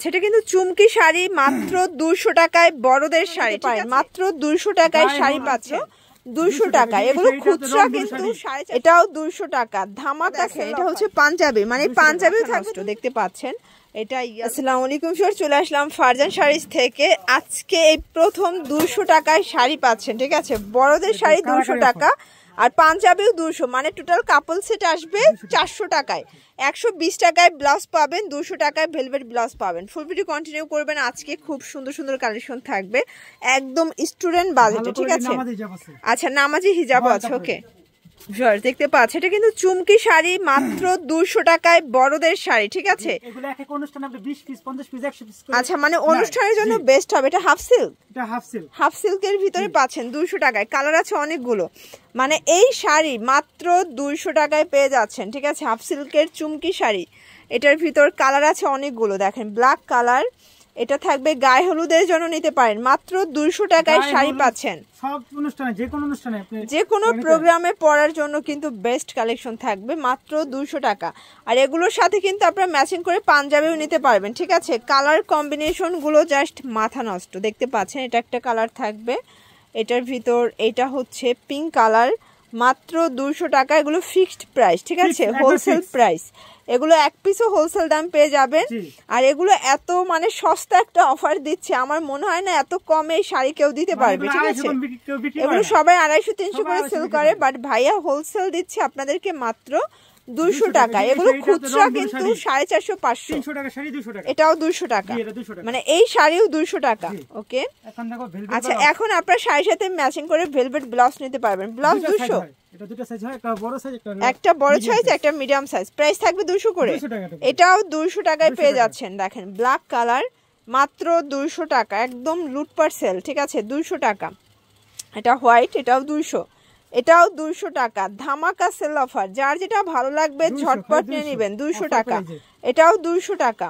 পাচ্ছে, এটা কিন্তু চুমকি শাড়ি মাত্র 200 টাকায়, বড়দের শাড়ি মাত্র 200 টাকায় শাড়ি পাচ্ছে, 200 টাকা। এগুলো খুচরা কিন্তু এটাও 200 টাকা। ধামাকা দেখেন, এটা হচ্ছে পাঞ্জাবি, মানে পাঞ্জাবিও থাকবে, দেখতে পাচ্ছেন। এটা আসসালামু আলাইকুম স্যার, চলে আসলাম ফারজান শাড়িজ থেকে। আজকে এই প্রথম 200 টাকায় শাড়ি পাচ্ছেন, ঠিক আছে। বড়দের শাড়ি 200 টাকা আর পাঞ্জাবিও 200, মানে টোটাল কাপল সেট আসবে 400 টাকায়। 120 টাকায় ব্লাউজ পাবেন, 200 টাকায় ভেলভেট ব্লাউজ পাবেন। ফুল ভিডিও কন্টিনিউ করবেন, আজকে খুব সুন্দর সুন্দর কালেকশন থাকবে একদম স্টুডেন্ট বাজেটে, ঠিক আছে। আচ্ছা, নামাজি হিজাবও আছে, ওকে। দেখতে পাচ্ছেন, এটা কিন্তু চুমকি শাড়ি মাত্র 200 টাকায়, বড়দের শাড়ি, ঠিক আছে। আচ্ছা, মানে অনুষ্ঠানের জন্য বেস্ট হবে। এটা হাফ সিল্ক, হাফ সিল্কের ভিতরে পাচ্ছেন 200 টাকায়। কালার আছে অনেকগুলো, মানে এই শাড়ি মাত্র 200 টাকায় পেয়ে যাচ্ছেন, ঠিক আছে। হাফ সিল্কের চুমকি শাড়ি, এটার ভিতর কালার আছে অনেকগুলো। দেখেন ব্ল্যাক কালার, এটা থাকবে গায়ে হলুদের জন্য নিতে পারেন। মাত্র 200 টাকায় শাড়ি পাচ্ছেন, সব অনুষ্ঠানে, যে কোনো অনুষ্ঠানে, যে কোনো প্রোগ্রামে পরার জন্য কিন্তু বেস্ট কালেকশন থাকবে মাত্র 200 টাকা। আর এগুলোর সাথে কিন্তু আপনারা ম্যাচিং করে পাঞ্জাবিও নিতে পারবেন, ঠিক আছে। কালার কম্বিনেশন গুলো জাস্ট মাথা নষ্ট, দেখতে পাচ্ছেন। এটা একটা কালার থাকবে, এটার ভিতর এটা হচ্ছে পিঙ্ক কালার, মাত্র 200 টাকা। এগুলো ফিক্সড প্রাইস, ঠিক আছে, হোলসেল প্রাইস। এগুলো এক পিসও হোলসেল দাম পেয়ে যাবেন। আর এগুলো এত মানে সস্তা একটা অফার দিচ্ছে, আমার মনে হয় না এত কমে শাড়ি কেউ দিতে পারবে, ঠিক আছে। এগুলো সবাই 250-300 করে সেল করে, বাট ভাইয়া হোলসেল দিচ্ছে আপনাদেরকে মাত্র 200 টাকা। এগুলো খুচরা কিন্তু 450-500, এটাও 200 টাকা, মানে এই শাড়িও 200 টাকা, ওকে। আচ্ছা, এখন আপনার শাড়ির সাথে ম্যাচিং করে ভেলভেট ব্লাউজ নিতে পারবেন। ব্লাউজ 200, একটা বড় সাইজ, একটা মিডিয়াম সাইজ। প্রাইস থাকবে 200 করে। এটাও 200 টাকায় পেয়ে যাচ্ছেন। দেখেন ব্ল্যাক কালার, মাত্র 200 টাকা, একদম লুটপাট সেল, ঠিক আছে, 200 টাকা। এটা হোয়াইট, এটাও 200, এটাও 200 টাকা। ধামাকা সেল অফার, যার যেটা ভালো লাগবে ঝটপট নিয়ে নেবেন। 200 টাকা, এটাও 200 টাকা।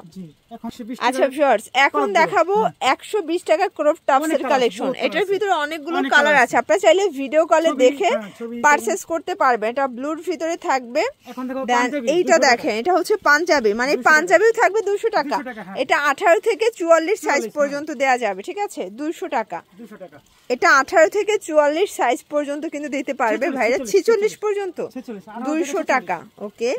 আচ্ছা ভিউয়ার্স, এখন দেখাবো 120 টাকা ক্রপ টপসের কালেকশন। এটার ভিতরে অনেকগুলো কালার আছে, আপনারা চাইলে ভিডিও কলে দেখে পারচেজ করতে পারবেন। এটা ব্লুর ভিতরে থাকবে। দেন এইটা দেখেন, এটা হচ্ছে পাঞ্জাবি, মানে পাঞ্জাবিও থাকবে 200 টাকা। এটা 18 থেকে 44 সাইজ পর্যন্ত দেয়া যাবে, ঠিক আছে, 200 টাকা। এটা 18 থেকে 44 সাইজ পর্যন্ত কিন্তু দিতে পারবে ভাইরা, 46 পর্যন্ত 200 টাকা, ওকে।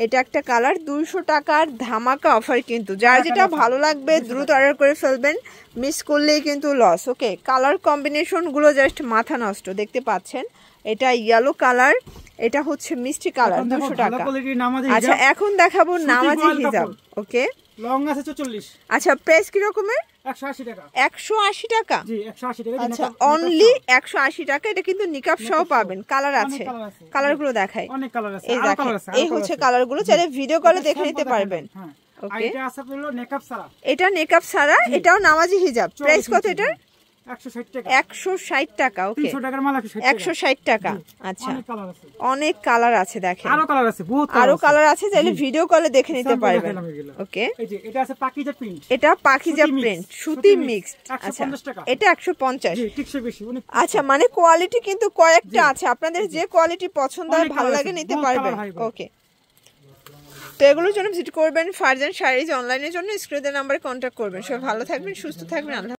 এটা একটা কালার, 200 টাকার ধামাকা অফার কিন্তু। যার যেটা ভালো লাগবে দ্রুত অর্ডার করে ফেলবেন, মিস করলেই কিন্তু লস, ওকে। কালার কম্বিনেশন গুলো জাস্ট মাথা নষ্ট, দেখতে পাচ্ছেন। এটা ইয়েলো কালার, এটা হচ্ছে মিষ্টি কালার, 200 টাকা। আচ্ছা, এখন দেখাবো নামাজি হিজাব, ওকে। লং আছে 44। আচ্ছা, প্রাইস কি রকমের? 180 টাকা। 180 টাকা, জি 180 টাকা। আচ্ছা, অনলি 180 টাকা। এটা কিন্তু নিকাব সহ পাবেন। কালার আছে, কালার গুলো দেখাই, অনেক কালার আছে, এই দেখেন, এই হচ্ছে কালার গুলো, চাইলে ভিডিও কলে দেখে নিতে পারবেন, ওকে। এটা আছে হলো নেকআপ ছাড়া, এটা নেকআপ ছাড়া, এটাও নামাজি হিজাব। প্রাইস কত এটা? 160 টাকা। 160 টাকা, ওকে। 300 টাকার মাল 160 টাকা। আচ্ছা, অনেক কালার আছে, দেখেন আরো কালার আছে, বহুত আরো কালার আছে, চাইলে ভিডিও কলে দেখে নিতে পারবেন, ওকে। এই যে এটা আছে পাকিজা প্রিন্ট, এটা পাকিজা প্রিন্ট সুতি মিক্সড। আচ্ছা, এটা 150, জি টিকসই বেশি অনেক। আচ্ছা, মানে কোয়ালিটি কিন্তু কয়েকটা আছে, আপনাদের যে কোয়ালিটি পছন্দ হয় ভালো লাগে নিতে পারবেন, ওকে। তো এগুলোর জন্য ভিজিট করবেন ফারজান শাড়িজ অনলাইনের জন্য, স্ক্রিনের নাম্বারে কন্ট্যাক্ট করবেন। সবাই ভালো থাকবেন, সুস্থ থাকবেন, আল্লাহ।